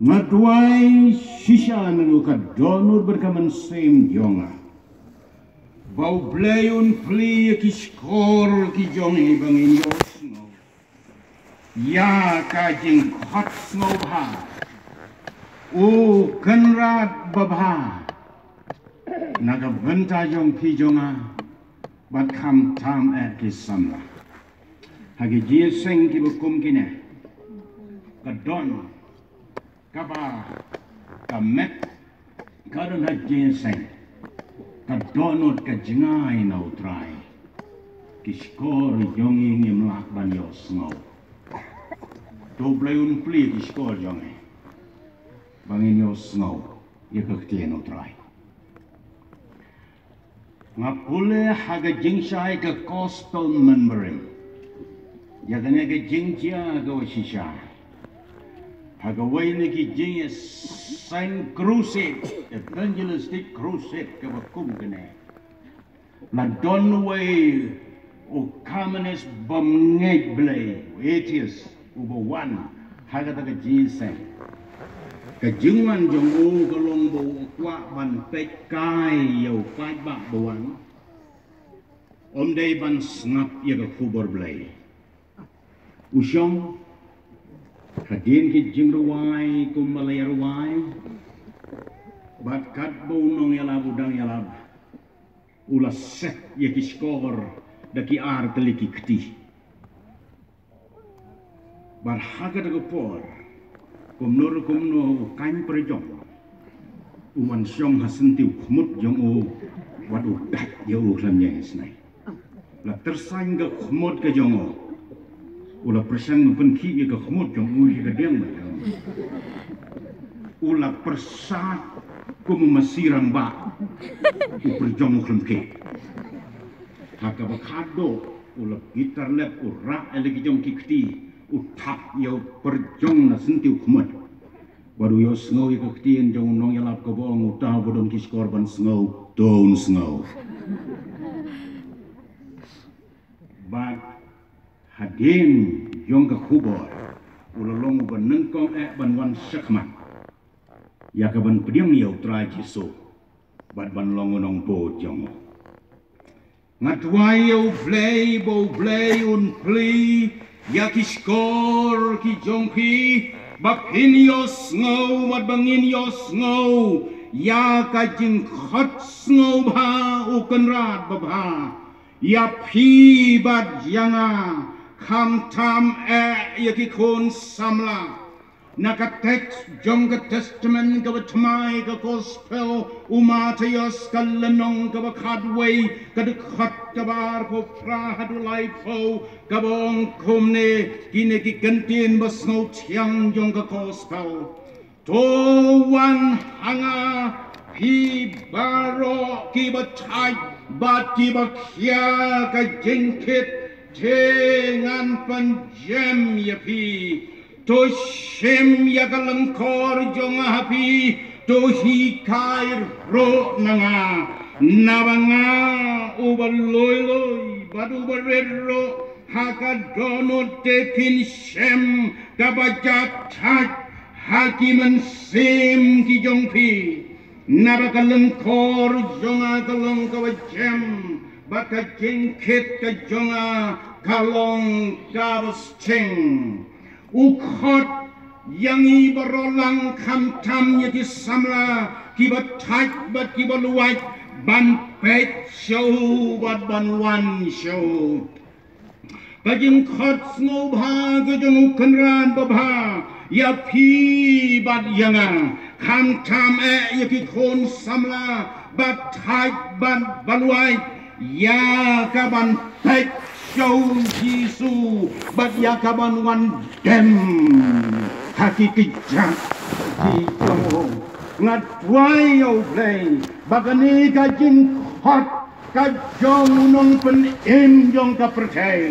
Matuai sisa menuka donor berkaman sem jonga. Bau blayun pli ki skor ki jongi bangin yosno. Ya kajing khot snow bha. O kenrat babha. Naga benta jong pi jonga. Bat kam tam ki samla. Hagi jie seng ki bukum kine. Kadon. Kaba, kamet, kadon hajin seng, kadonot kajingai na utrai, kiskor jongi ngimlak ban yosngau, doblayun pli kiskor jongi, bangin yosngau, yakaktian utrai. Ngapule haga jingsai ke coastal membrane, yakanya ke jingja ke wasisha. Hagaway na kijing Saint Crusade, evangelistic crusade ka bakum kene. Na donway o communist bomngeg blay, atheist uba one, hagata ka ginseng. Kajingman jong o kalong bo kwa ban pek kai yaw fight bak bawang. Day ban snap ya ka kubor blay. Usyong Hadin ki jing ruwai kumalaya ruwai bat kat bo nong yalab udang yalab ula set ya ki skor da ki ar teliki kti bar haga da por kumno kain perjong uman syong hasentiu khmut jong o wadu dak ya o klam yes nai la tersang ga khmut ka jong o Ula persen penki ya ke khmut jong ui ke deng ula persat kumu masirang ba u perjong khum ke haka bakado ula gitar lep ura elegi jong kikti u tap ya perjong na sentiu khmut baru yo snow ya kikti jong nong yalap ke bong utah bodon kis korban snow don snow but Hadin yong ka kubor ulalong ban nengkong ban wan sakmat ya ka ban pediang yau trai jiso bat ban longonong po jong ngatwai yau blay un pli ya ki skor ki jong pi bapin yo snow bat bangin yo snow ya ka jing khot snow bha u kenrat babha ya pi bat yanga Kam tam yaki kon samla naka text jong ka testament ka batmai ka gospel umatayos ka lanong ka bakadway ka dukhat ka bar ko prahadu life ho ka bong kumne kine ki kantin basno tiang jong ka gospel to wan hanga pi baro ki batai bat ki bakya ka jengkit Dengan penjem ya pi, to shem ya kalangkor jonga hapi, to hikair ro nanga, nabanga ubaloy badu barero, haka dono tekin shem kabajat hak hakiman sem ki jong pi, nabakalangkor jonga kalong kawajem. Baka jengkit ka jonga kalong kabas cheng ukhot yang ibarolang kamtam yaki samla kibat tak bat kibaluat ban pet show bat ban wan show kajing khot snow bha kajong kenran babha ya pi bat yanga kamtam yaki kon samla bat tak bat baluat Ya kaban pek show Jisu bat ya kaban wan dem kaki kijak di jongo ngatwai yo play bagani kajin hot kajong nong pen jong ka percay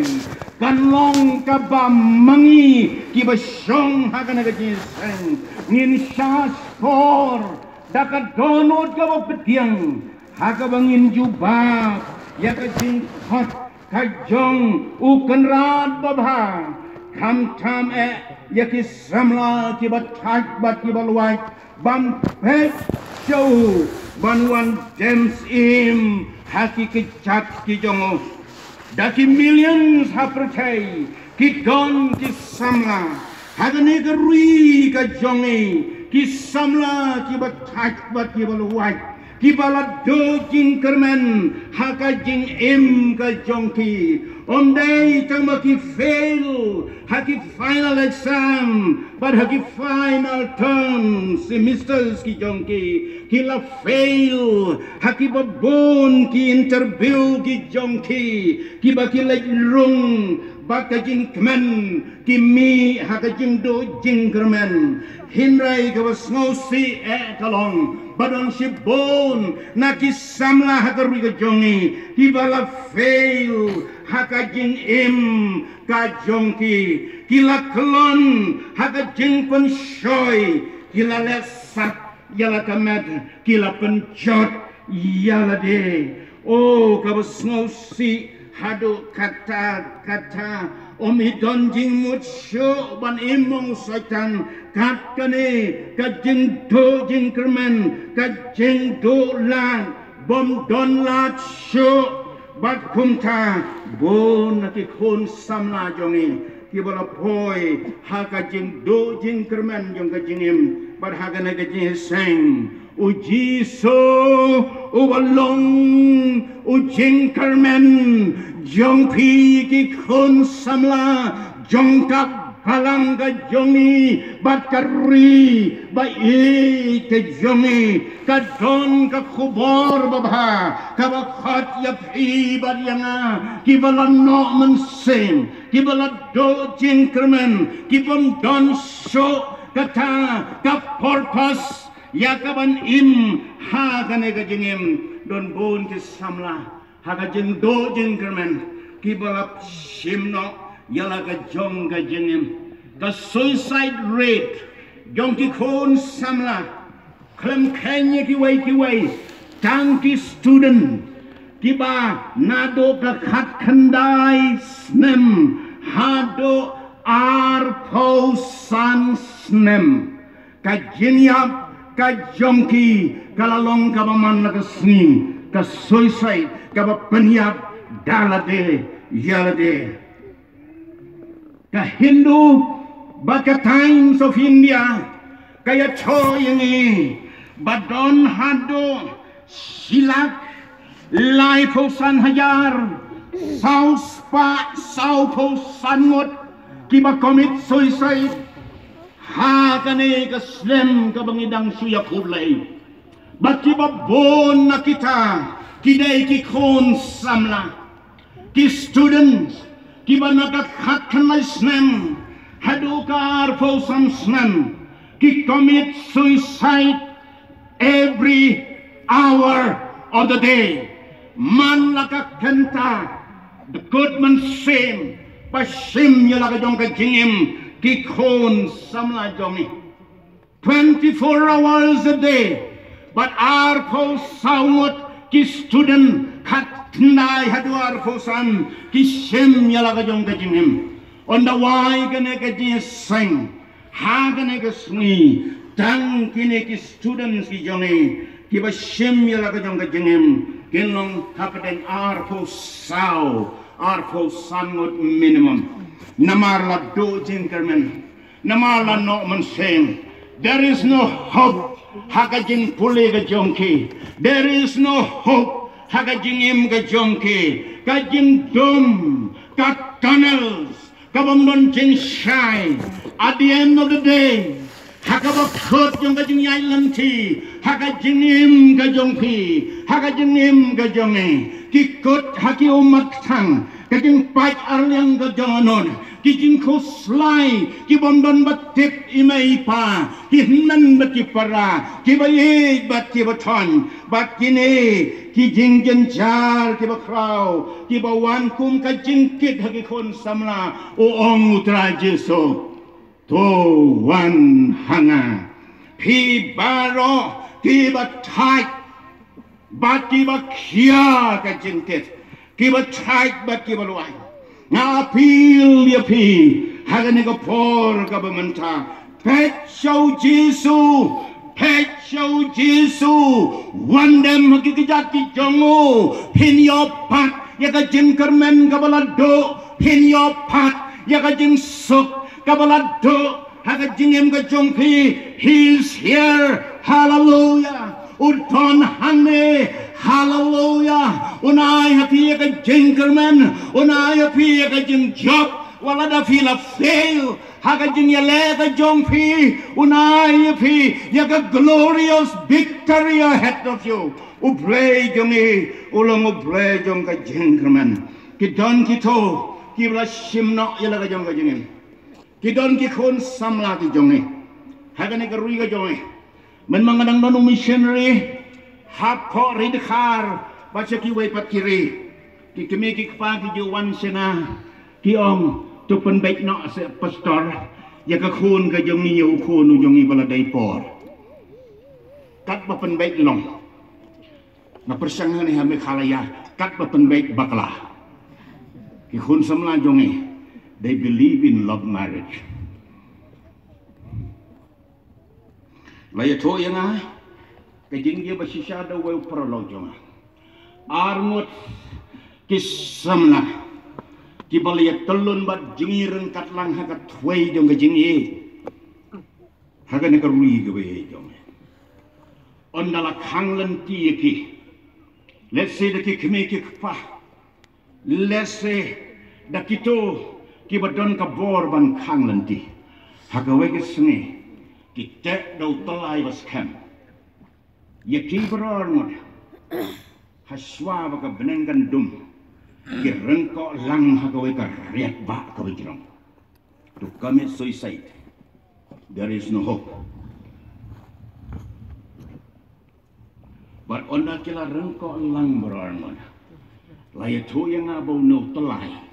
kanlong ka bamangi ki basyong hakana kajin sen ngin syas kor dakat donot ka bapetiang haka bangin jubah ya kajing hot kajong ukenrat babha kam tam yaki samla ki batak bat ki balwai bam pet show banwan James im haki ki chat ki jongo daki millions hapertai ki gon ki samla hagane ka rui ka jongi ki samla ki batak bat ki balwai ki balad do jing kermen haka jing im ka jongki day tama ki fail haki final exam but haki final term semesters ki jongki ki la fail haki babon ki interview ki jongki ki baki lek rung baka jing kemen ki mi haka jing do jing kermen hindrai ka wasngosi kalong badon si bon na ki samla haka rui ka jongi ki bala fail haka jing im ka jongki kila kelon haka jing pen shoy kila lesat yala kamet kila penjot yala de oh kabas ngosi hado kata omi donjing mutsyo ban imong satan kat kane ka jing do jing kermen ka jing do lan bom don lat syo bat kumta bon naki khon samla jongi ki bala poi haka jing do jing kermen jong ka jingim bat haka na ka jing seng uji so ubalong ujing kermen jong pi ki khon samla jong kap halang ka jongi bat kari ba i ke jongi ka don ka khubor babha ka ba khat ya phi ba yanga ki bala no man sem ki bala do jing kermen ki bom don so kata ka purpose ya ka ban im ha ka ne ka jingim don bon ki samla ha ka jing do jing kermen ki bala simno yala ka jong ka jingim the suicide rate jong ki khon samla klem kenya ki way tang ki student ki ba nado ka khat khandai snem hado ar po san snem ka jinyap ka jongki kalalong ka baman na ka sni ka suicide ka ba penyap dalade yalade ka Hindu baka Times of India kaya choyingi badon hado silak laipo san hajar saupo sangot kiba commit suicide ha kane ka slem ka bangidang suya kulay bat kiba bon na kita kidai ki khon samla ki students kiba nakakhat kanay snem hadukar po sam snem ki commit suicide every hour of the day man nakakanta the good man same pasim yala ka jong ka jingim ki khon samla jongi 24 hours a day but our po sawot ki student khat nai haduar po san ki sim yala ka jong ka jingim on the why gane ka jing sing ha gane ka sni tang kine ki students ki jongi ki ba sim yala ka jong ka jingim kinlong kapten ar po saw ar po sangot minimum namarla do jinkermen namarla no man sing there is no hope hakajin puli ga jonki there is no hope hakajin im ga jonki kajin dum ka tunnels kabamdon jing shine at the end of the day hakaba khot jong ga jing yai lanti hakajin im ga jonki hakajin im ga jongi ki kot haki umat thang kajing pai arliang ga jonon kijing ko slai ki bondon batip imai pa ki nan bati para ki baye bat ki baton bat kini ki jing jen jar ki bakrau ki bawan kum ka jingkit hagi kon samla o ong utra jeso to wan hanga pi baro ki batai bat ki bakia ka jingkit ki batai bat ki balwai na pil ya pi hagani ka por ka bamanta pet show Jesu wandem hakikijat ki jongo pin yo pat ya ka jin kermen ka balado pin yo pat ya ka jin sok ka balado haga jingem ka jongpi he's here hallelujah udon hane hallelujah unai happy ka jin kermen unai happy ka jin job wala da feel fail haga jing yale ka jongpi unai happy ya ka glorious victory ahead of you ublay jongi ulong ublay jong ka jin kermen kidon kito kibla shimno yala ka jong ka jingem kidon ki khon samla ki jonge hagane ka rui ka jonge men mangadang nanu missionary hap ko rid khar baca ki wei pat kiri ki kemi ki pa ki juwan sena ki ong tu pen baik no se pastor ya ka khon ka jongi yu khon u jongi bala dai por kat ba pen baik long na persang ni ha me khalaya kat ba pen baik bakla ki khon samla jonge. They believe in love marriage. Laya to yang ai, kajing dia bersisa ada weu perlo jonga. Armut kisamna, kibalia telun bat jingiren kat lang hakat tway jong kajing ye. Hakan nak rui ke be jonga. Ondala kanglen ti ki. Let's say the ki keme ki pa. Let's say the kito ki badon ka bor ban khang lanti hagawe ke snge ki tek do talai bas kham ye ki bror ngot haswa ba ka benengan dum ki rengko lang hagawe ka riat ba ka bijrong to commit suicide there is no hope but onda kila rengko lang bror ngot laya tu yang abau no talai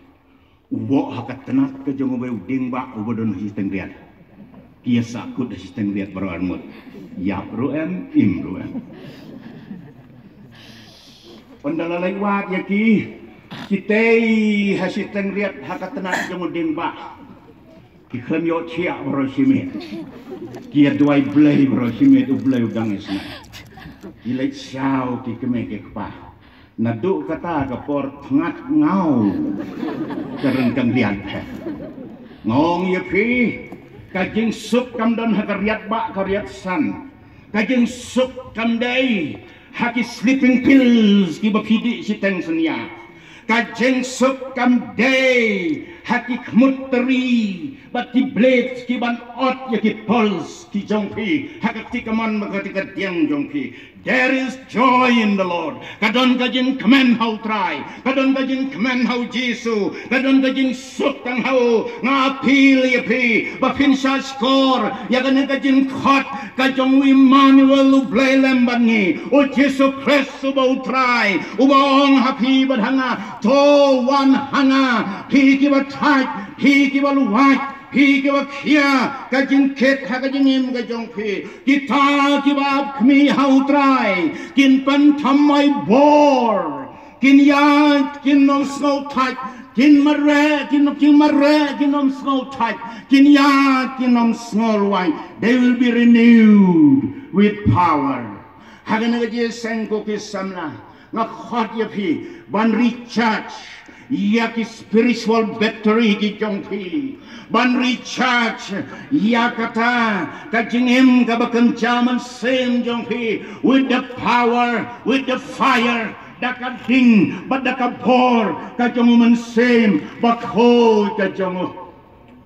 ubo hakat tenat ke jongo be uding ba ubodon sistem riat kia sakut sistem riat baruan mut ya ruem im ruem ondala lewat ya ki kitei sistem riat hakat tenat jongo ding ba ki khem yo chia baro simet kia duai blai baro simet u blai udang isna ilai sao ki kemeke pa nadu kata kapor ngat ngau kerengkang lian ngong ye pi kajing sup kam don hakariat ba kariat san kajing sup kam dai haki sleeping pills ki bapidi si teng senya kajing sup kam dai haki kmuteri bati blades ki ban ot ye ki pulse ki jongpi hakati kaman magati tiang jongpi. There is joy in the Lord. Kadon kajing kemen hau try. Kadon kajing kemen hau Jesu. Kadon kajing suk tang hau ngapil ya pi. Bapin sa skor. Ya kan kajing khot. Kajong Emmanuel ublay lembangi. O Jesu Christ ubau try. Ubong hapi badhanga. To one hanga. Pi ki bataj. Pi ki baluwaj. Pi ki kia kajing ket ha kajing im kajong pi kita kibab kmi hau try kin pan thamai bor kin ya kin nom snow tight kin mare kin nom snow tight kin ya kin nom snow white they will be renewed with power hagana je sengko ki samna ngakhot ye pi ban recharge ya ki spiritual battery ki jongpi ban recharge ya kata kajingem ka bakencaman same jongpi with the power with the fire dakading badakabor kajonguman same bakho kajongu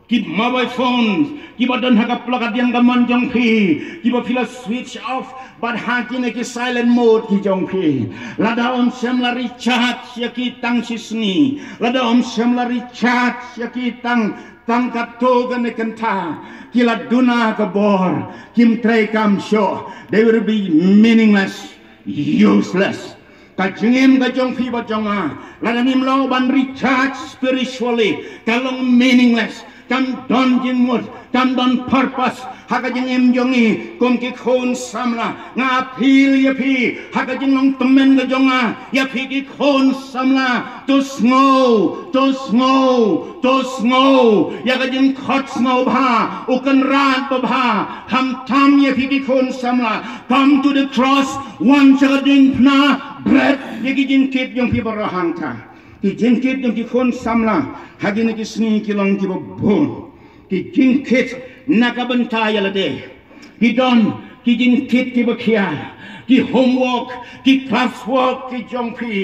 ki mobile phones ki badan haka plug yang gaman jongpi ki ba fila switch off but hakine ki silent mode ki jongpi lada om semla recharge ya ki tang sisni lada om semla recharge ya ki tang katoga ne kanta kila duna kabor kim tray kam show they will be meaningless useless kajengem kajong fi bajonga lada nimlo ban recharge spiritually kalong meaningless kam donjin mut tam don purpose haka jing em jongi kom ki khon samla nga phil ya phi haka jing long temen ga jonga ya phi ki khon samla to snow ya ga jing khot snow bha ukan ran ba bha tam ya phi ki khon samla come to the cross one cha jing na bread ya ki jing kit jong phi barahang tha ki jing kit jong ki khon samla hagi ni ki sni ki long ki bon ki jing kit nakabanta yalade ki don ki jing kit ki bakia ki homework ki classwork ki jongpi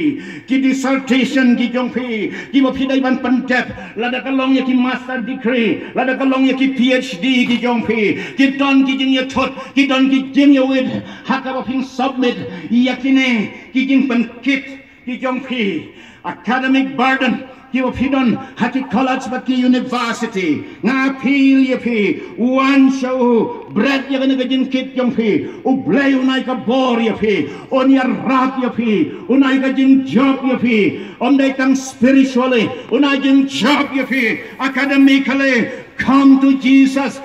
ki dissertation ki jongpi ki bapi dai ban pandep lada kalong ya ki master degree lada kalong ya ki PhD ki jongpi ki don ki jing ya thot ki don ki jing ya wid haka baping submit yakine ki jing pan kit ki jongpi academic burden ki opidon hati college baki university nga pil ye pi one show bread ya gane gajin kit jong pi u blay unai ka bor ye pi on ya rat ye pi unai gajin job ye pi on dai tang spiritually unai jin job ye pi academically come to Jesus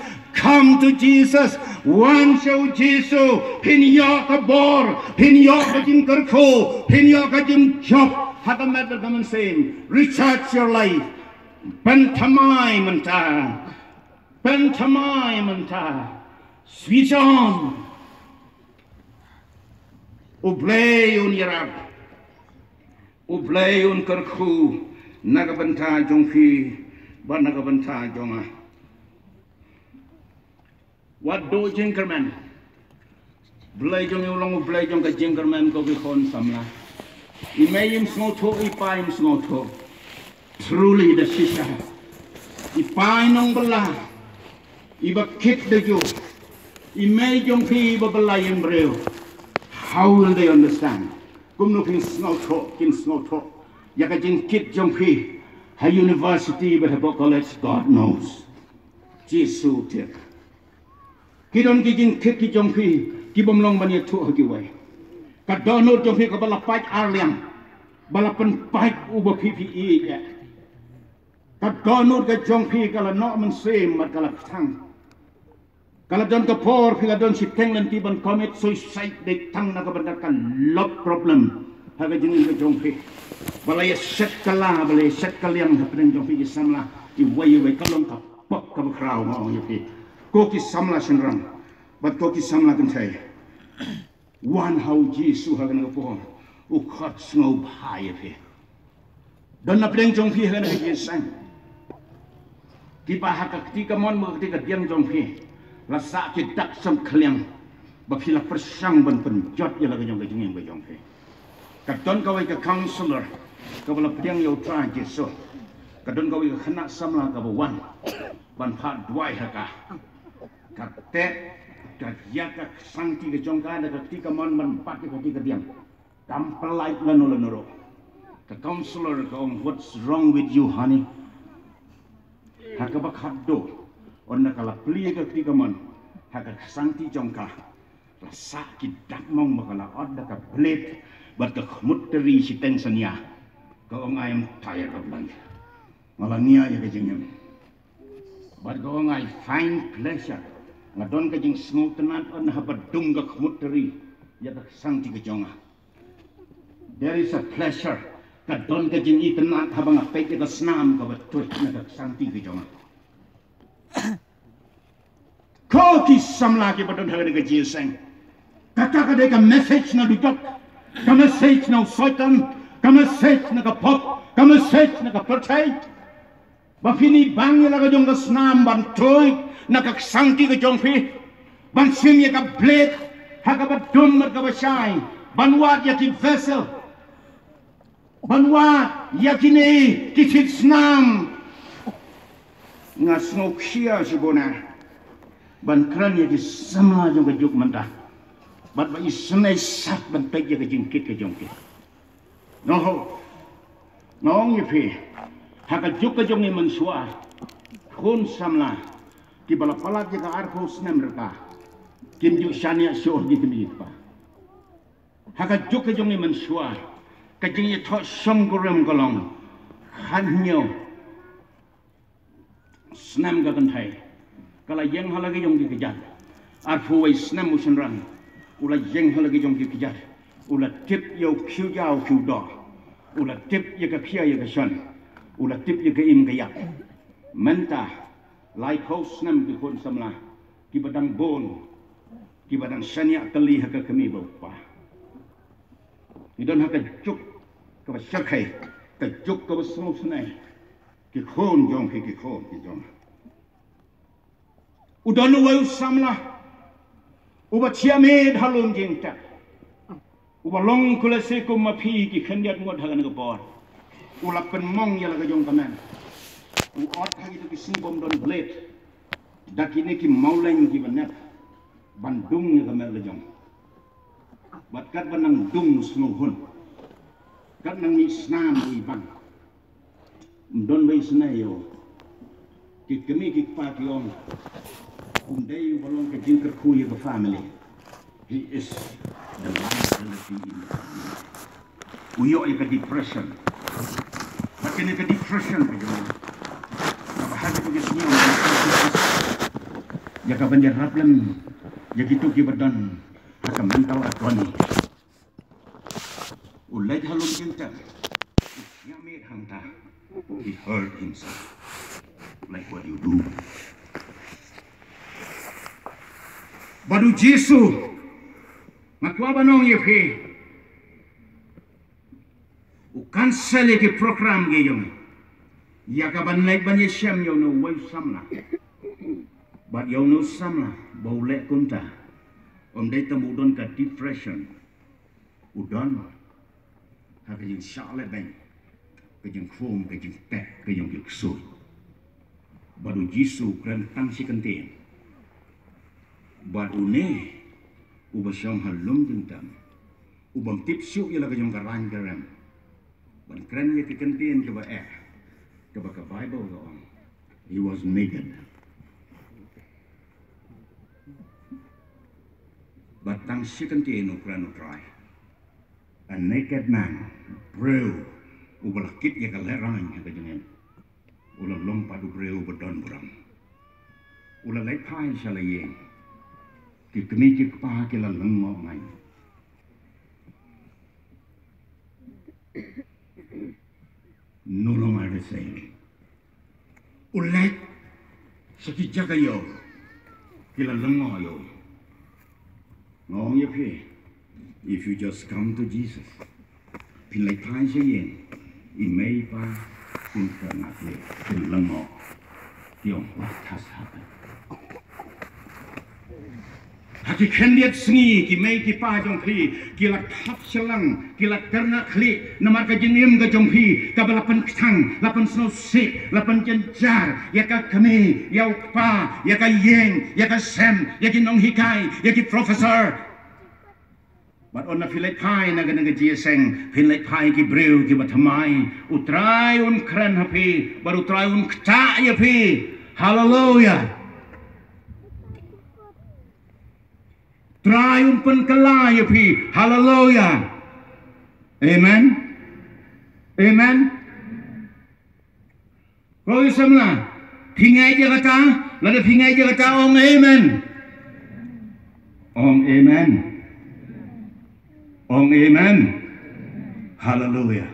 one show Jesus pin ya ka bor pin ya gajin karko pin ya gajin job hata matter come and say recharge your life pantomime anta switch on ublay un yarab ublay un karku nagabanta jongfi ba nagabanta jonga what do jinkerman blay jong long blay jong ka jinkerman ko ki khon samla Imayim snoto ipaim snoto truly the shisha ipai nong bala iba kit de jo imay jong pi iba bala yem breu how will they understand kum no kin snoto yaka jing kit jong pi ha university but ha college God knows Jesus tek kidon ki jing kit ki jong pi ki bom long ban ye thu ha ki wai kadonor jong pi ka bala paj arliam bala pen paj uba PPE ya kadonor ka jong pi kala no man sem mat kala thang kala don ka por pi don si tenglan ti ban commit suicide de thang na ka ban ka love problem ha ga jing ka jong pi bala ya set kala bala set kaliam ha pen jong pi ki samla i wai ka long ka pok ka krau ma ong pi ko ki samla senram bat ko ki samla kan thai one how Jesus ha gana po u khat snow bhai phe don na pleng jong phi ha gana ki sang ki pa ha ka ti ka mon mo ti ka diam jong phi la sa ki dak sam khlem ba phi la persang ban pen jot ya la ka jong ka jing ba jong phi ka don ka wai ka counselor ka bala pleng yo tra Jesus ka don ka wai ka khana samla ka ba wan ban pha dwai ha ka te yaka santi ke jongka da ketika man pat ke ketika diam kampelai lanolo the counselor kong what's wrong with you honey haka bakado onna kala pli ke ketika man haka santi jongka rasa kidak mong makala odda ka blade but the muteri si tensania kong I am tired of life malania ya ke jengem but kong I find pleasure ngadon ka jing snow tenan on habadung ka khmutri ya ka sang ti ka jonga there is a pleasure ka don ka jing itenan habang apay ka snam ka batut na ka sang ti ka jonga ko ki samla ki badon ha ka jiseng kata ka de ka message na dudok ka message na soitan ka message na ka pop ka message na ka perchay ba fini bang la ka jong ka snam ban toy nakaksanti ka jong pi ban sim ya ka blade ha ka badum ka bashay banwat ya ki vessel banwat ya kini kisit snam nga snoksia sibona ban kran ya ki samla jong ka juk manta bat ba isnai sat ban peg ya ka jingkit ka jong pi no ngong ya pi ha ka juk ka jong ni mansua khun samla ki bala palat jaga arko snem reka kim ju shania shoh di kemi pa haka juk ke jongi mensua ka jingi tho som gorem golong hanyo snem ga kan thai Kala yang halagi jong dikejar. Arfu wais nam musin rang. Ula yang halagi jong dikejar. Ula tip yau kiu yau kiu do. Ula tip ya ka kia ya ka shan. Ula tip ya ka im ka yak. Mentah lai kos nam di kon samla. Ki badang bon. Ki badang sanya kali haka kami bapa. Idon haka juk ka syakai. Ka juk ka semua senai. Ki khon jong ki khon ki jong. Udon wa samla. Uba chiame halum jingta. Uba long kula se ko mapi ki khandiat ngot hagan ko por. Ula pen mong ya laga jong kaman. U ot hagi to ki singbom don blade. Dakini ki mauleng ki banat. Bandung ya kaman la jong. Bat kat banang dung snuhun. Kat nang ni snam wi bang. Don bai snayo. Ki kemi ki pa ki on. Undai balong ke jingker kuya ke family. He is the liability in the family. Uyo ke depression. Makin ke depression ke jom. Bahasa ke sini. Ya ka banjar raplan. Ya gitu ki badan. Haka mental atwani. Ulai halum jinta. Ya me hanta. He hurt himself. Like what you do. Badu Jesu matwa banong ye phe u cancel ke program ge yong ya ka ban lai ban ye shem yo no wai samla but yo no samla bo le kunta dai tamu don ka depression udon ha ke jing sha le ben ke jing khom ke jing te ke jing yuk su badu Jesu kran tang si kenten Bad une uba syam halum jengtam ubam tipsu ya laga jong karang garam ban kren ye ke kentien ke ba ke ba ka Bible go on he was naked but tang si kentien no kran try a naked man bro uba lakit ya ka lerang ya ka jengen ula long padu bro bedon burang ula lai pai salayeng ki kemi ki pa ki la leng mo ngai no longer the same ulai saki jaga yo ki la leng mo yo ngong ye phe if you just come to Jesus pin lai thai se yen I mei pa pin ka na le pin leng mo yong what has happened Hati kendiat sengi ki mei ki pa jong phi ki la khap selang ki la terna khli namar ka jenim ka jong phi ka balapan ktang lapan sno se lapan jenjar ya ka kami ya pa ya ka yeng ya ka sem ya ki nong hikai ya ki professor but on na philai pai na ga jieseng philai pai ki breu ki bathamai utrai un kran hapi baru utrai un kta ya phi hallelujah Triumphant kalaya pi. Hallelujah. Amen. Amen. Kau semula. Pingai je kata. Lalu pingai je kata. Om amen. Om amen. Om amen. Hallelujah.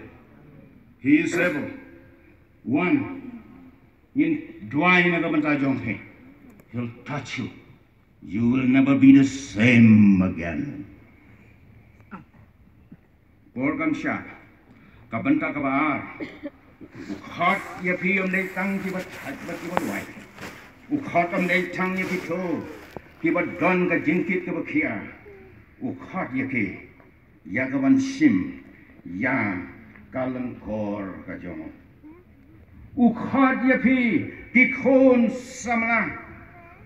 He is able. One. In dua ini kau bentar jonghe. He'll touch you. You will never be the same again. Porgam sha, kabanta kabar. Ukhat ye pi om dei tang ki bat wai. Ukhat om dei tang ye pi tho, ki bat don ka jinkit ka bakhia. Ukhat ye pi, ya ka ban sim, ya kalang kor ka jong. Ukhat ye pi, ki khon samla.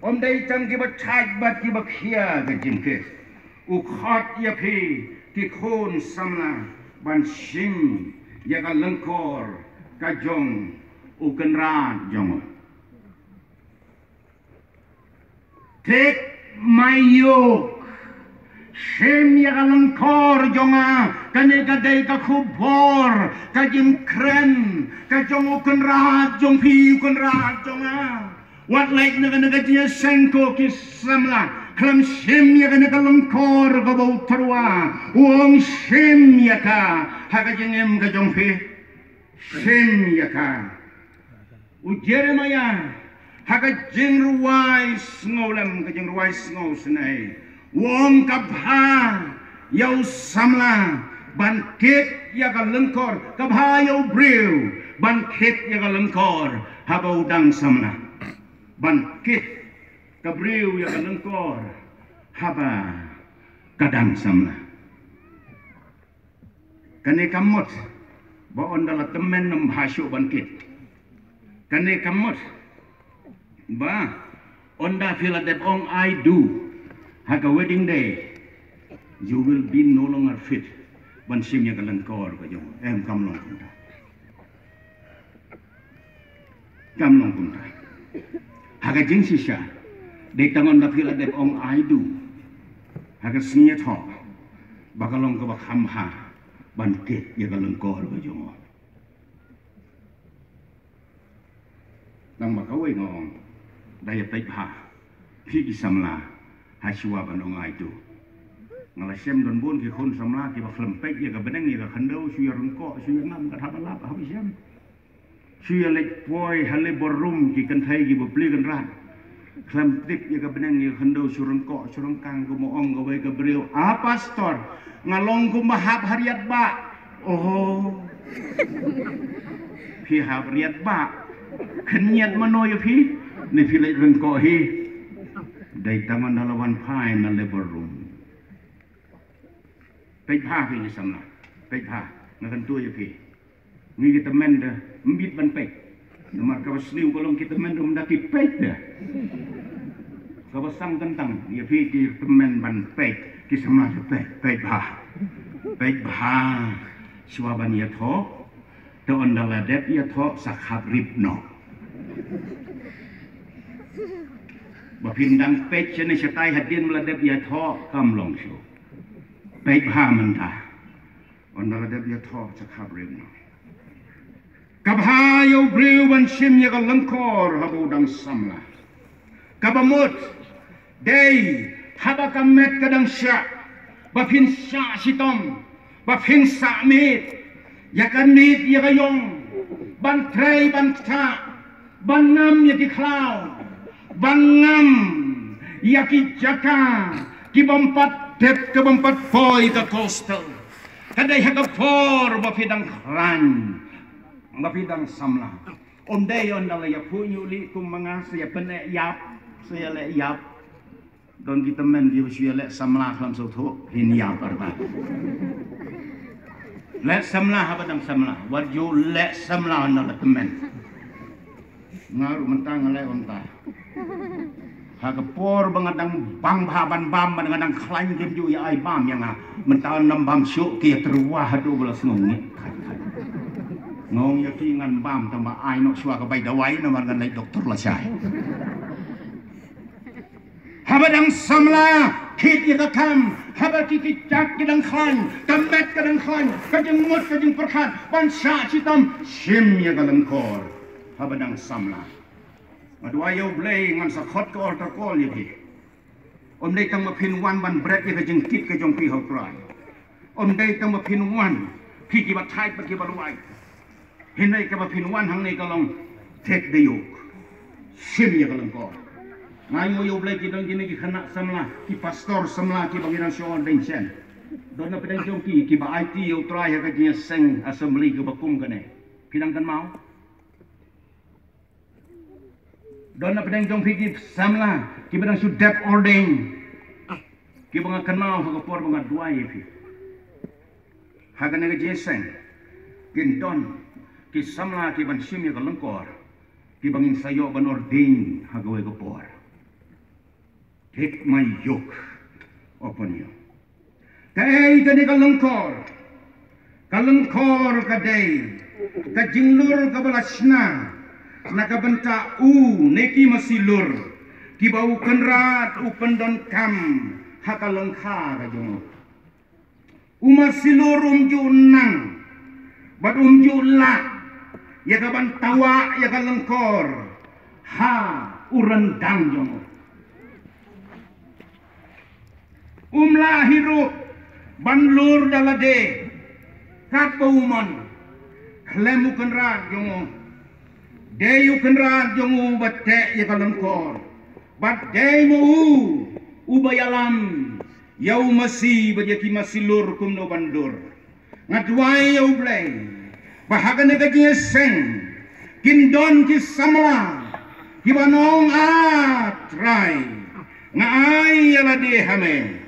Om dai tang ki bat chaj bat ki bakhia ka jinkit. Ukhat ye pi, ki khon samla. Ban sim, ya ka langkor ka jong. Ukan ran jong. Take my yoke. Shem ya ka langkor jonga. Kani ka day ka kubor. Ka jim kren. Ka jong ukan ran jong pi ukan ran jonga. Wat like naga jinya sengko ki samla klam shim ya kana kalangkor ka bau terwa wong shim ya ka haga jengem ka jongfi shim ya ka u Jeremaya haga jengruai sngolam ka jengruai sngo snai wong kabha yau samla bangkit ya ka lengkor kabha yau brew bangkit ya ka lengkor habau dang samla bangkit kabriu ya kalengkor haba kadang samla kane kamot ba ondala temen nam hasyo bangkit kane kamot ba onda fila dep ong I do haga wedding day you will be no longer fit ban sim ya kalengkor ka jong em kamlong kunta kamlong kunta haga jing sisha de tangon da fila dep ong I do haga snya tho bakalong ka bakhamha bangkit ya kalengkor ka jong nang makawai ngong daya tai pha phi ki samla haswa ban ong I do ngala sem don bon ki khon samla ki ba khlam pek ya ka beneng ya ka khandau su ya rengko su ya ngam ka thabalap ha bi sem su ya lek poi hale borum ki kan thai ki ba pli kan rat klam tip ya ka beneng ya khandau su rengko su rengkang ko mo ong ko bai ka breu pastor ngalong ko mahab hariat ba oh phi hab hariat ba khniat mano ya phi ni phi lek rengko hi dai tangan dalawan phai na le borum pek pha phi ni samla pek pha ngakan tu ya phi ni kita men dah mbit ban pek nomor ka sliu kolong kita men dah mendaki pek dah ka basang tentang ya phi ki temen ban pek ki samla pek pha swaban ya tho to ondala dep ya tho sakhab ripno ba pindang pek chene satai hadin meladep ya tho kamlong shu pek pha manta ondala dep ya tho sakhab ripno kabha yo brew ban shim ya kalangkor habu dang samla kabamut day haba kamet kadang sya bapin sya sitom bapin sa mit ya kanit ya kayong ban tray ban ta ban ngam ya ki klau ban ngam ya ki jaka ki bompat dep ke bompat poi ke coastal kadai haga for bapidang kran mapidang samla onday ondala ya punyuli kum mga saya pene yap saya le yap don kita men dia saya le samla kham so tho hin yap arba le samla habadang samla what you le samla ondala temen ngaru mentang le onta haga por bangadang bang baban bam bangadang klain dim ju ya ai bam yang mentang nam bam syuk ki terwah hadu belas ngongit ngong ya ki ngan bam tama ai no swa ka bai dawai na man ngan doktor la sai habadang samla khit ya ka kam habaki ki chak ki dang khan kamet ka dang khan ka jeng mut ka jeng perkhan ban sha chitam shim ya ka lang kor habadang samla madwa yo blay ngan sa khot ko ta kol ya ki om dei tang ma phin wan ban bret ya ka jeng kit ka jong pi ho trai om dei tang ma phin wan ki ki ba thai ba ki ba luai hinay ka ba pinuan hang nay kalong take the yoke sim ya kalong ko ngayon mo yung blay kitang ginigi kana samla ki pastor samla ki banginang siyon din siyan doon na pinang siyong ki ba IT yung try ka niya seng assembly ka ba kum gane pinang kan mau doon na pinang siyong ki samla ki ba nang siyo dep ordain ki ba nga kanao ka por mga duay fi haga nga jeseng kinton ki samla ki ban sim ya kalangkor ki bangin sayo ban ordain hagawe ko por take my yoke upon you kay kani kalangkor kaday ka jinglur ka balasna nakabanta neki masilur ki bau kenrat pendon kam hakalangkha ka jong umasilurum junang bat jula ya ka ban tawa ya ka lengkor ha urendang jongo. Lahiru banlur dalade kat bauman klemu kenrat jongo deyu kenrat jongo batte ya kalamkor bat demu ubayalam yau masih bajaki masilur kumno bandur ngatwai yau blay bahagan gaji seng kindon ki samla kibanong try ngai yalade hame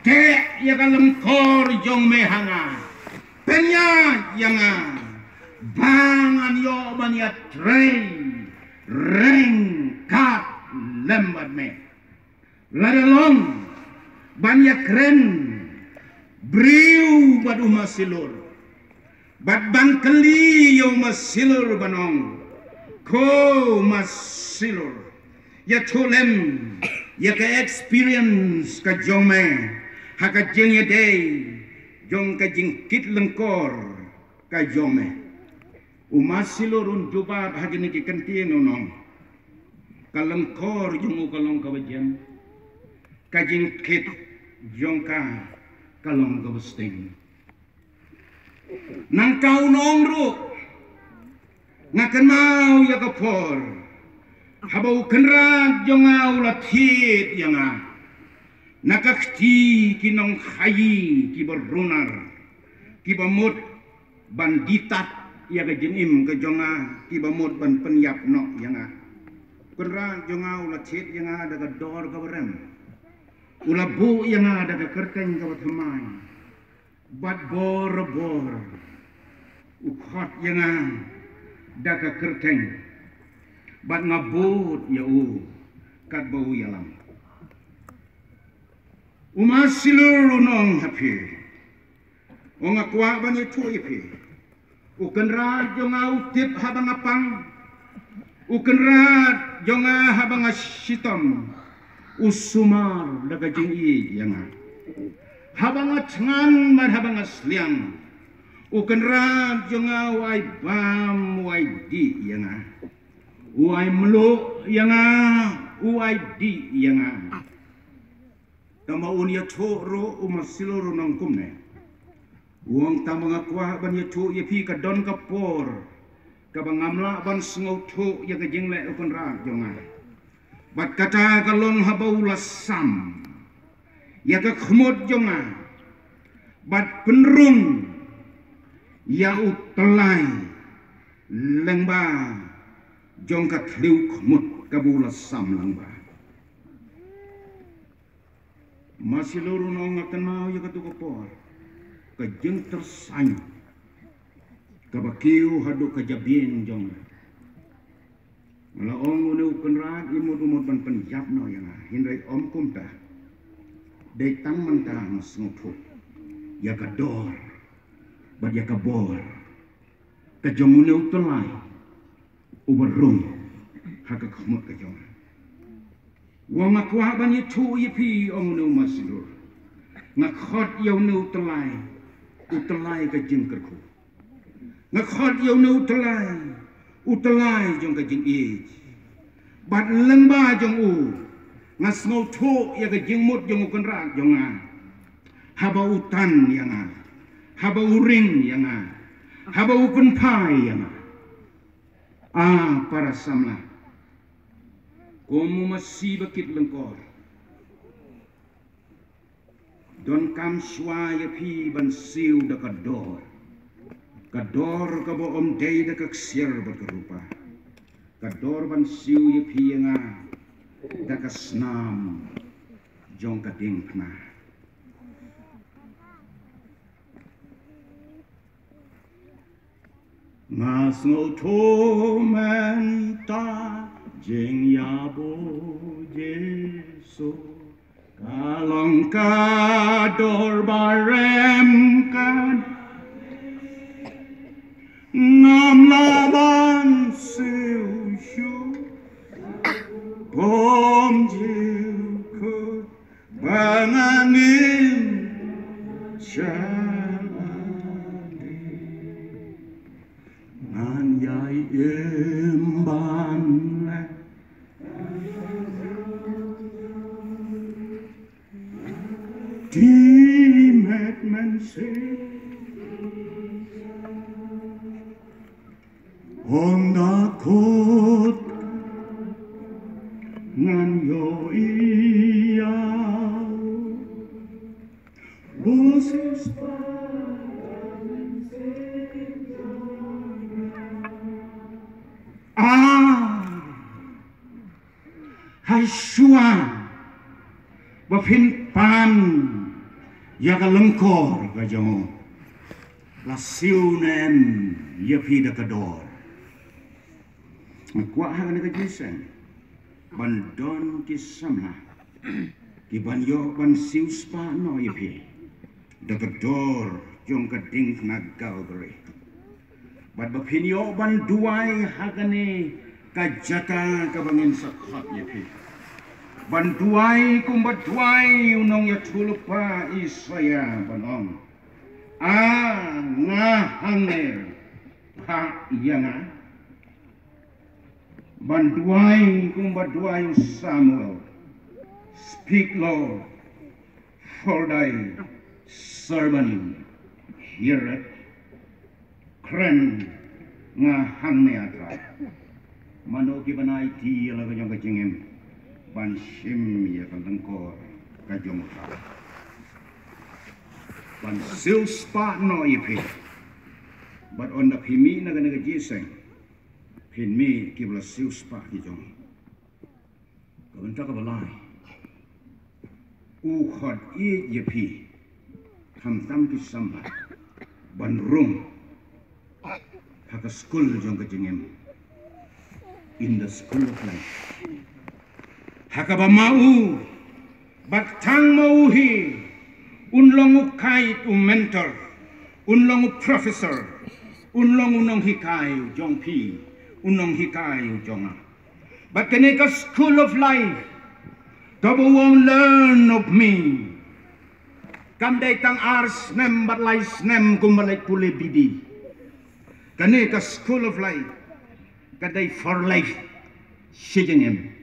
te ya kalam kor jong me hanga penya yanga bangan yo bania train reng kat lembat me ladalong bania kren briu badu masilur bad bangkeli yo masilur banong ko masilur ya tolem ya ka experience ka jong me haka jeng ya day jong ka jing kit lengkor ka jong me umasilurun jubat hagini ki kentien nonong ka lengkor jong u kalong ka bajan ka jing kit jong ka kalong ka besting nang kau nong ru ngakan mau ya ka por habau kenrat jong au latit yanga nakakti kinong khayi ki berunar ki bamut banditat ya ke jenim ke jonga ki bamut ban penyap no yanga kera jonga ula chet yanga daga dor ka berem ula bu yanga daga kerteng ka bathamai bat bor ukhot yanga daga kerteng bat ngabut ya u kat bau yalam umasilur nong hapi onga kwa bani tu ipi ukenra jonga utip habang apang ukenra jonga habang asitom usumar daga jingi yanga habang atngan man habang asliang ukenra jonga wai bam wai di yanga wai melu yanga wai di yanga tama unia choro umasilur nong kumne uang tama ngakwa ban ya chu ya pi ka don ka por ka bangamla ban sngau thu ya ka jingle ukon ra jonga bat kata kalong habau lasam ya ka khmot jonga bat penrung ya utlai lengba jong ka thliu khmut ka bu lasam lengba masilur nong akan mau ya katu kapor ka jeng tersang ka bakiu hadu ka jabin jong mala ong unu kenrat imut ban penjap no yang hindai om kumta dei tang mentang snguthu ya ka dor bad ya ka bor ka jong unu telai uberung haka khmut ka jong wong akwa ban itu yipi ong nu masilur ngakhot yau nu telai utelai ka jing kerku ngakhot yau nu utelai jong ka jing i bat lengba jong u ngasngau thu ya ka jing mut jong ukon rak jong haba utan yang haba uring yang haba ukon pai yang para samla komu masih bakit lengkor don kam swaya pi ban siu da kador ka bo om dei da ka ksier berkerupa kador ban siu ya pi nga da ka snam jong ka dingkna mas ngo to man ta jeng ya bo Yesu kalong kador barem kan ngam laban siu shu bom jiu ku banganin jalani nan yai emban Redeemed man say, on the court ngan yo iya Moses Hasyua bapin pan ya kalengkor kajong la siunen ya pida kador kwa hang ne kajisen bandon kisamla ki ban yo ban siu spa no ya pi da kador jong kading na galgari bad bapin yo ban duai hagane kajaka kabangin sakhat ya pi bantuai kumbantuai unong ya tulupa isaya banong ngahanger pa iyanga bantuai kumbantuai Samuel speak Lord for thy servant heareth kren ngahanger atra mano kibanai ti ala kajong kajingem ban shim ya kalengkor kajong ka ban sil spa no ipi but on the pimi na gana gajiseng pin mi kibla sil spa kijong kabanta ka balai u khot i yepi tham tam ki samba ban rum haka school jong kajingem in the school of life hakaba mau batang mau hi unlong kai tu mentor unlong professor unlong unong hikai jong pi unong hikai jonga but kene ka school of life double won't learn of me kam dai tang ars nem bat lai snem kumbalai pule bidi kene ka school of life kadai for life shijengem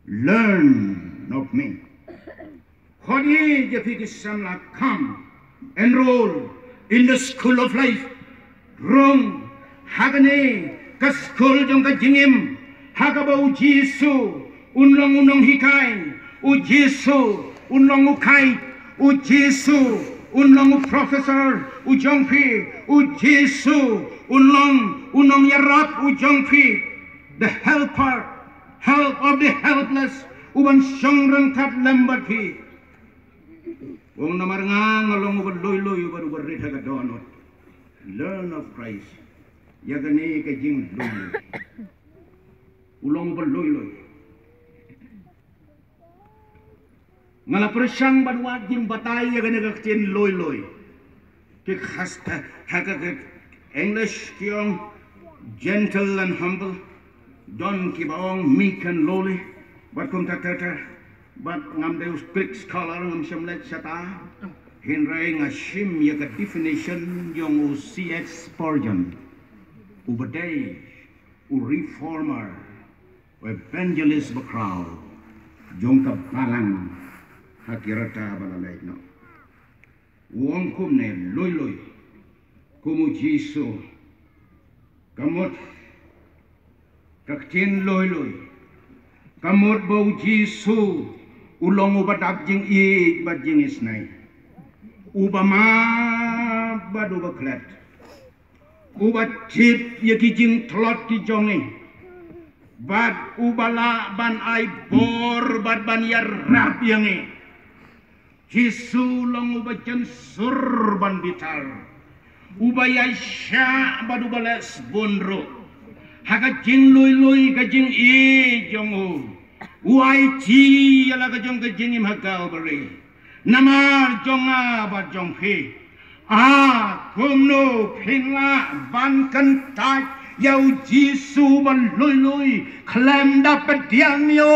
learn of me. Hodi jepiki samla come enroll in the school of life. Rong hagane ka school jong ka jingim hagaba u Jesu unlong unong hikai u Jesu unlong ukai u Jesu unlong professor u jongpi u Jesu unong yarap u jongpi the help of the helpless uban songrang kat lembat pi wong namar ngalong uban loy uban rita ka donot learn of Christ yagane ka jing loy ulong uban loy ngala persang ban wajim batay yagane ka tin loy ke khasta haka English kyong gentle and humble Don kibaong meek and lowly, but kung tatata, but ngam deus Greek scholar ngam siyamlet sata, hinray nga shim yaga definition yung C.H. Spurgeon, ubaday, reformer, evangelist bakraw, yung kabalang hakirata balalay no. Uang kum ne loy, kumu Jiso, kamot, kaktin loy kamot bau Jisu ulong ubat abjing i badjing isnay ubama badu baklet ubat chip yakijing tlot ki jongi bad ubala ban ay bor bad ban yarap yangi Jisu long ubat jan sur ban bitar ubaya sya badu bales bonro haka jing loy ka jing i jongo uai chi ala ka jong ka jing im hakau bari namar jonga ba jong phi kumno phingla ban kan tai yau Jisu ban loy klem dapat diang yo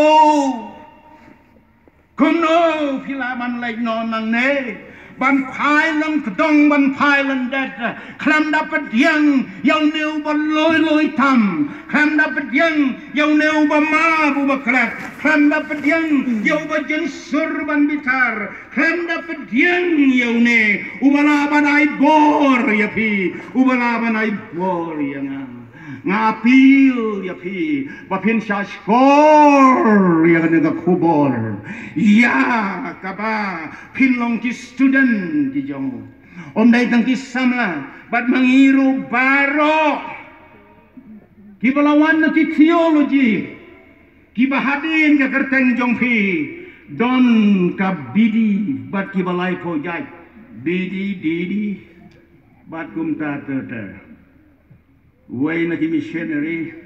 kumno phila ban lai non mang ne ban phai lang kedong ban phai lan dat kham dapat yang neu ban loi tam kham dapat yang neu ban ma bu bakrat kham dapat yang ban jen sur ban bitar kham dapat yang ne ubala ban ai bor ya pi ubala ban ai bor ya ngapil ya pi bapin syashkor ya kan kubor ya kaba pinlong ki student di jong dai tang ki samla bat mangiru baro ki balawan na ki theology ki bahadin ka kerteng jong pi don ka bidi bat ki balai po jai bidi bat kumta ter way na ki missionary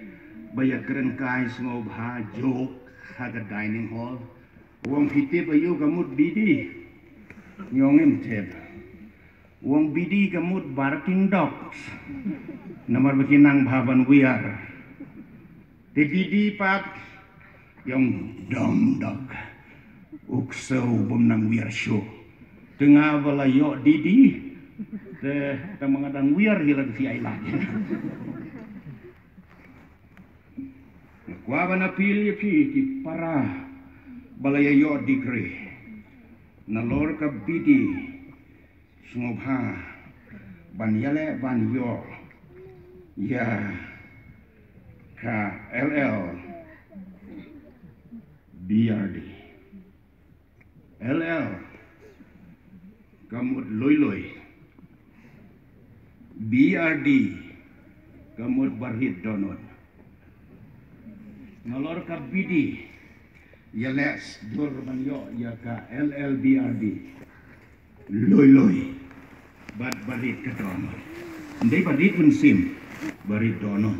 baya keren kai smo bha jok haga dining hall wong piti bayu gamut bidi nyongim teb wong bidi gamut barking dogs namar bakinang bhaban wiar te bidi pat yung dom dog ukso bom nang wiar show tengah balayo didi te mengadang wiar hilang si ailan kwa bana pili pi ki para balaya yo degree na lor ka bidi sngobha ban yale ban yo ya ka LL BRD LL kamut loy BRD kamut barhit donot ngalor ka bidi ya les dur man yo ya ka LLBRD loy bad barit ka donot ndai barit man sim barit donot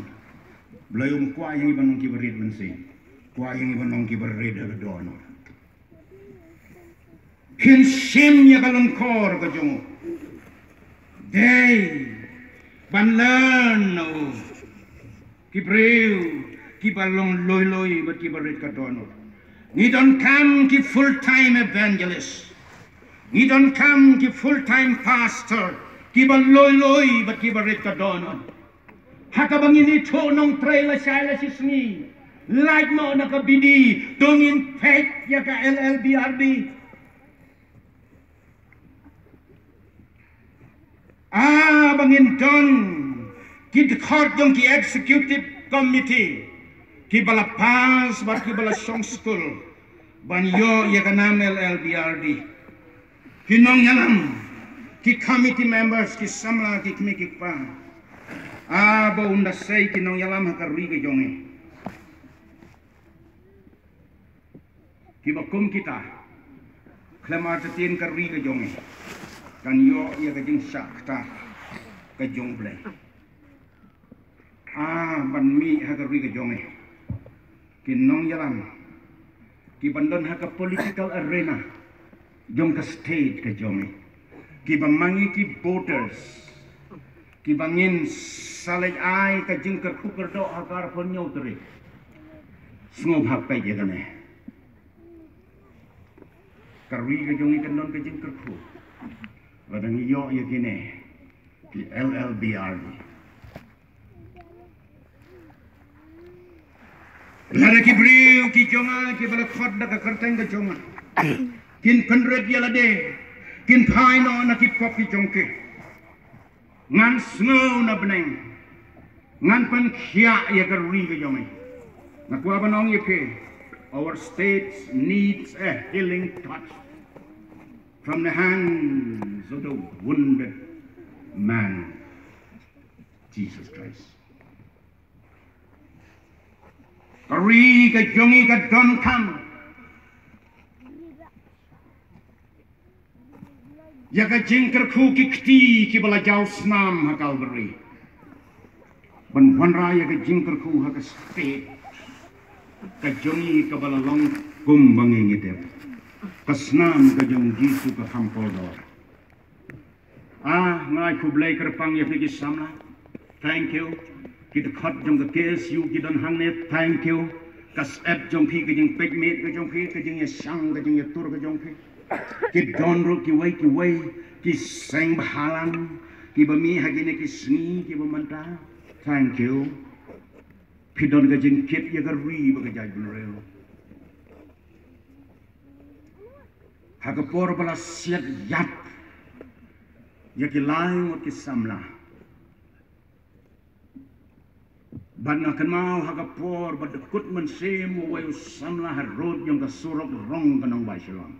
blayum kwa yang iban ki barit man sim kwa yang iban ki barit ka donot kin sim ya kalon kor ka jong day ban learn no ki breu ki balong loy but ki barit ka donor ni don't come ki full time evangelist ni don't come ki full time pastor ki bal loy but ki barit ka donor haka bangini to nong trailer shala sisni like mo na ka bidi dongin fake ya ka LLBRB bangin don ki court yung ki executive committee ki bala pas bat ki bala song school ban yo ya kanam LLBRD ki nong yalam ki committee members ki samla ki kmikik pa ba unda say ki nong yalam hakari ke jonge ki bakum kita klamar tatin kari ke jonge kan yo ya ka jing sakta ka jong blai ban mi hakari ke jonge kinong yalam ki bandon haka political arena jong ka state ka jong ki bamangi ki voters ki bangin salai ai ka jing ka kuker do hakar pon nyotri sngob hak pe je gane kari ka jong ka non ka jing ka ku wadang yo ya kine ki LLBRD lada ki briu ki jonga ki bala khod da ka kerteng ka jonga kin pendret ya lade kin paino na ki pop ki jongke ngan snow na beneng ngan pan khia ya ka ri ka jonga na kwa banong ye pe our state needs a healing touch from the hands of the wounded man Jesus Christ. Kari ka jongi ka don kam ya ka jingker ku ki kti ki bala jaw snam ha Calvary ban raya ka jingker ku ha ka state ka jongi ka bala long kum banging ite ka snam ka jong Jisu ka hampol do ngai ku blai ker pang ya pigi samla thank you kita khot jong ka case you ki don hang net thank you kas ep jong phi ka jing pek met ka jong phi ka jing ya sang ka jing ya tur ka jong phi ki donro ki wai ki seng bahalang ki bami hagine ki sni ki bamanta. Thank you. Pidon ka jing kit ya garwi ba ka jaj bunreo. Hagapor bala siat yap ya ki lain o ki samla. Ban na kenal hagapor badekut mensem wayu samla harod yang kasurok rong kanang baisalam.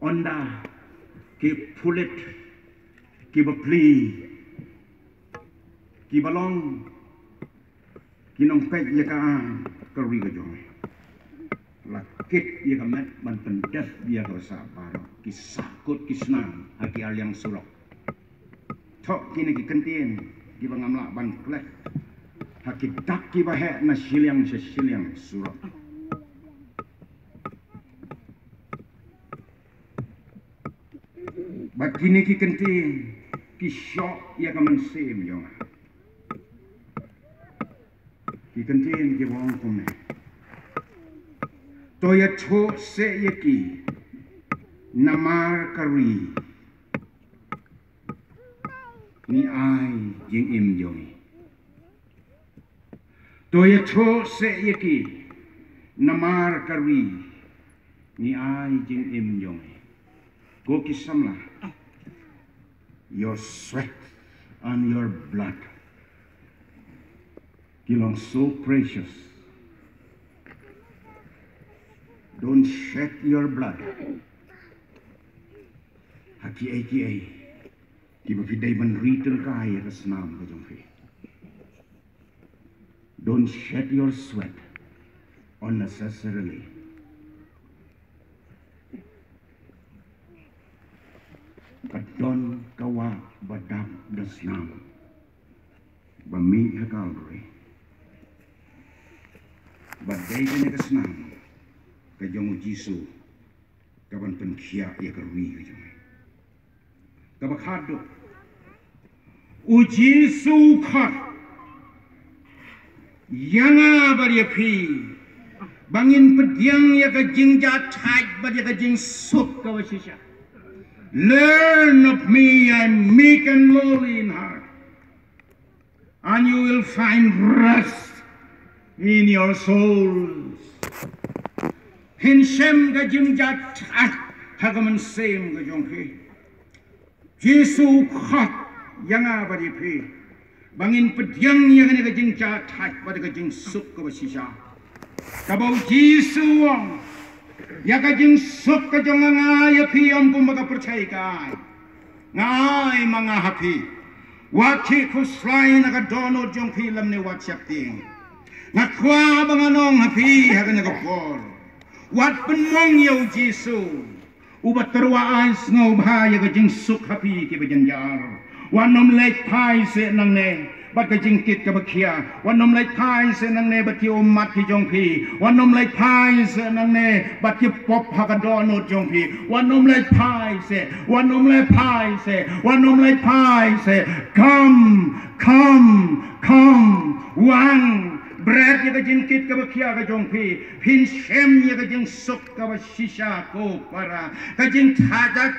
Onda ki pulit ki bapli ki balong ki nong pek ya ka kari ka jong lakit ya ka met ban pendet dia ka sabar ki sakut ki senang haki aliang surok tok kini ki kentin ki bangamla ban klek haki dak ki bahe na siliang surok. Bat kini ki kentin ki syok ya ka mensem jong ki kentin ki wong kumne to ya cho se ye ki namar kari ni ai jing im jong to ya cho se ye ki namar kari ni ai jing im jong go ki samla your sweat and your blood belong so precious. Don't shed your blood. Haki ai ki ba fidai ban ritel kai rasnam ka jong fi. Don't shed your sweat unnecessarily. Kadon kawa badap dasnam bami hakalri badai kene kasnam kajong jisu kaban penkhia ya karwi kajong kabakhado ujisu khat yanga bariapi bangin pediang ya kajing jathaj bad ya kajing sup kawasisha. Learn of me, I am meek and lowly in heart, and you will find rest in your souls. Hinshem ka jim jat hagaman sem ka jongki. Jesu khat yanga badi pi. Bangin pediang yang ka jing jat badi ka jing suk ka basisha. Kabau Jesu wong. Ya ka jing suk ka jong ngaya pi om kum ka percaya kai. Ngai mga hapi. Waki kuslay na ka dono jong pi lam ni WhatsApp ting. Ngakwa bang anong hapi hagan nagapor. Wat penmong yaw Jesu. Ubat terwaan snow bahaya ka jing suk hapi ki bajanjar. Wanom lek thai se nang ne. Bat ka jing kit ka bakia. Wanom lek thai se nang ne bat ki umat ki jong pi. Wanom lek thai se nang ne bat ki pop hagan dono jong pi. Wanom lek thai se. Wanom lek thai se. Wanom lek thai se. Come. Wang. Bread ya ka jing kit ka bakia ka jong pi. Pin shem ya ka jing suk ka ba shisha ko para. Ka jing thajak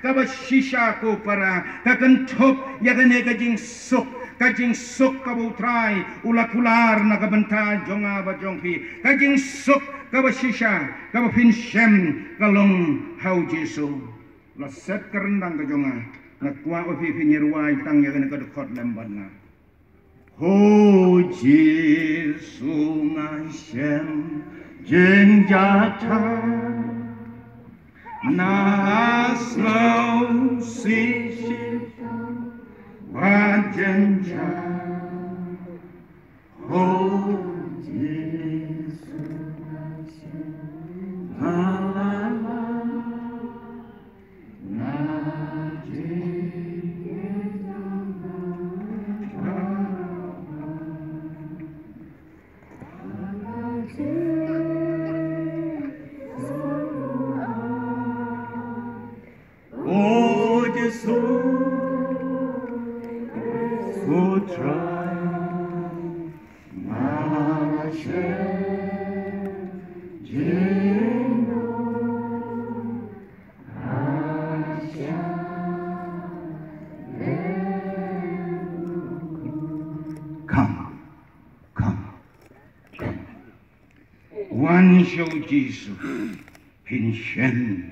ka ba shisha ko para. Ka kentup ya ka ne ka jing suk. Kajing suk kabutrai ulakular na kabanta jonga ba jongpi kajing suk kabasisha kabapin shem kalong hau Jesu la set kerendang ka jonga na kwa ofi finirwai tang ya kana kadukot lemban na ho Jesu ngai shem jeng jata na slow si Wajanja, oh Jesus, la la la, oh Jesus. Who try Mama Shem show Jesus pin shen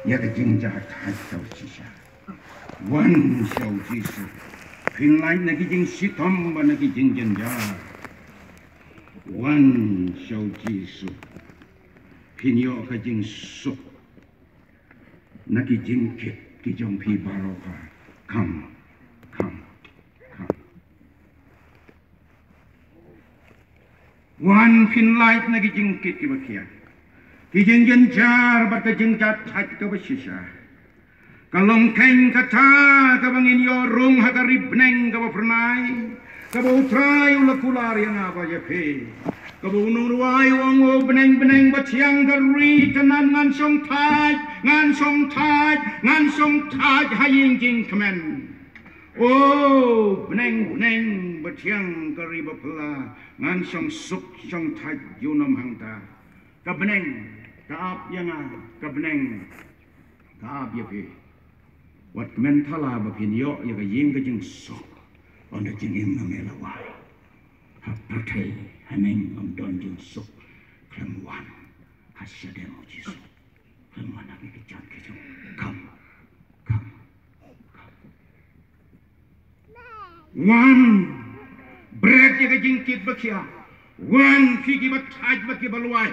ya cái chính cha thái show Jesus one show Jesus pin lại là cái chính sĩ thom và là cái chính dân gia one show Jesus pin yo cái chính suk là cái chính kết cái trong phi baroka come one pin light na kijing kit kibakia kijing jenjar bat kijing cat hat kabashisha kalong keng kata kabangin yo rung hakarib neng kabapernai kabutrai ulakular yang apa jepe kabunurwai wango beneng batiang gari tenan ngan song taj haying jing kemen. Oh, beneng batiang kari bapela ngan song suk song taj yunam hangta ka beneng ka ap yang ka beneng ka ap yapi wat mentala bapin yo ya ka ying ka jing sok on the jing im ngela wai ha patay haneng om don jing sok klem wan hasyadem jisu klem wan abi ka chat ka jong come one bread ya jingkit bakia one figi bataj baki balwai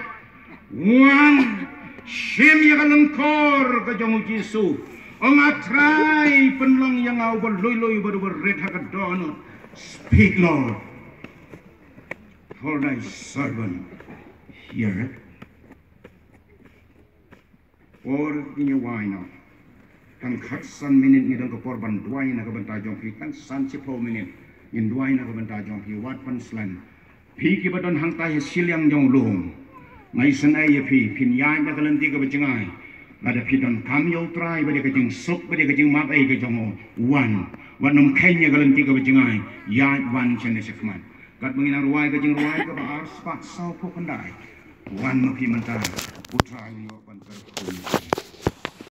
one shem ya lengkor ka jong Yesu ong atrai penlong yang au berloi red hakat donut speak Lord for thy servant hear it or in your wine kan khatsan minit ni dang korban duai na kabanta jong pi kan san 10 minit in duai na kabanta jong pi wat pan slan pi ki badon hang tai silyang jong lum ngai san ai pi pin ya na kalenti ka bachangai ada pi don kam yo trai bade ka jing sok bade ka jing map ai ka jong wan wanum kenya kalenti ka bachangai ya wan chane sekman kat mengina ruai ka ba ars pa sau ko pandai wan pi manta putra yo pan